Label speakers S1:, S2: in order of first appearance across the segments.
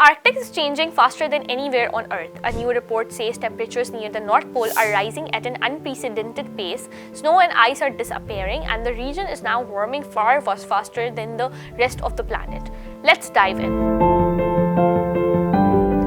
S1: Arctic is changing faster than anywhere on Earth. A new report says temperatures near the North Pole are rising at an unprecedented pace, snow and ice are disappearing, and the region is now warming far faster than the rest of the planet. Let's dive in.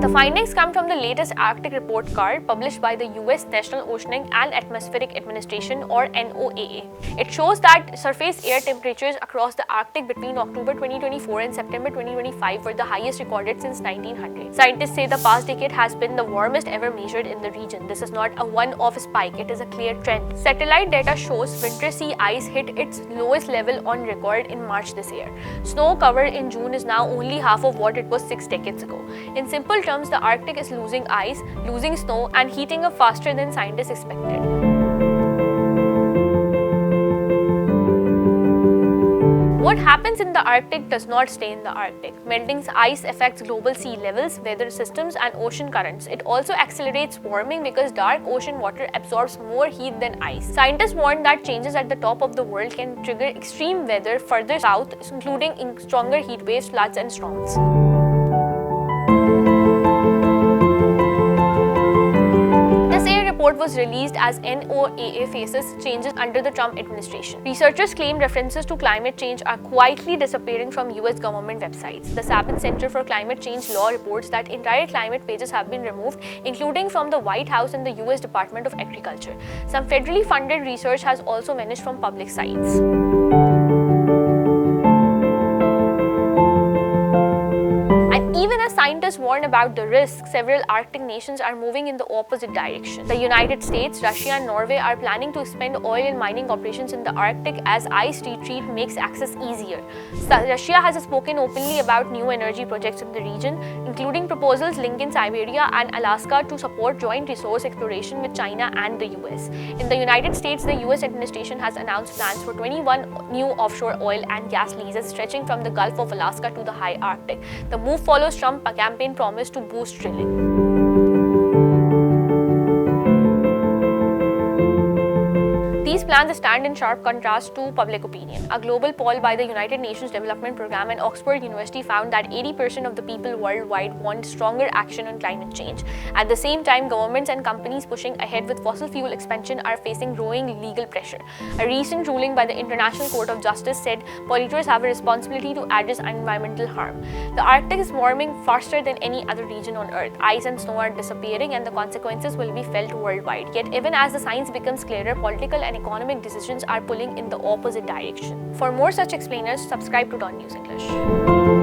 S1: The findings come from the latest Arctic report card published by the US National Oceanic and Atmospheric Administration, or NOAA. It shows that surface air temperatures across the Arctic between October 2024 and September 2025 were the highest recorded since 1900. Scientists say the past decade has been the warmest ever measured in the region. This is not a one-off spike, it is a clear trend. Satellite data shows winter sea ice hit its lowest level on record in March this year. Snow cover in June is now only half of what it was 6 decades ago. In simple terms, the Arctic is losing ice, losing snow, and heating up faster than scientists expected. What happens in the Arctic does not stay in the Arctic. Melting ice affects global sea levels, weather systems, and ocean currents. It also accelerates warming because dark ocean water absorbs more heat than ice. Scientists warn that changes at the top of the world can trigger extreme weather further south, including stronger heat waves, floods, and storms. Report was released as NOAA faces changes under the Trump administration. Researchers claim references to climate change are quietly disappearing from US government websites. The Sabin Center for Climate Change Law reports that entire climate pages have been removed, including from the White House and the US Department of Agriculture. Some federally funded research has also vanished from public sites. Even as scientists warn about the risks, several Arctic nations are moving in the opposite direction. The United States, Russia, and Norway are planning to expand oil and mining operations in the Arctic as ice retreat makes access easier. Russia has spoken openly about new energy projects in the region, including proposals linking Siberia and Alaska to support joint resource exploration with China and the US. In the United States, the US administration has announced plans for 21 new offshore oil and gas leases stretching from the Gulf of Alaska to the high Arctic. The move follows Trump's campaign promise to boost drilling. These plans stand in sharp contrast to public opinion. A global poll by the United Nations Development Programme and Oxford University found that 80% of the people worldwide want stronger action on climate change. At the same time, governments and companies pushing ahead with fossil fuel expansion are facing growing legal pressure. A recent ruling by the International Court of Justice said polluters have a responsibility to address environmental harm. The Arctic is warming faster than any other region on Earth. Ice and snow are disappearing, and the consequences will be felt worldwide. Yet, even as the science becomes clearer, political and economic decisions are pulling in the opposite direction. For more such explainers, subscribe to DawnNews English.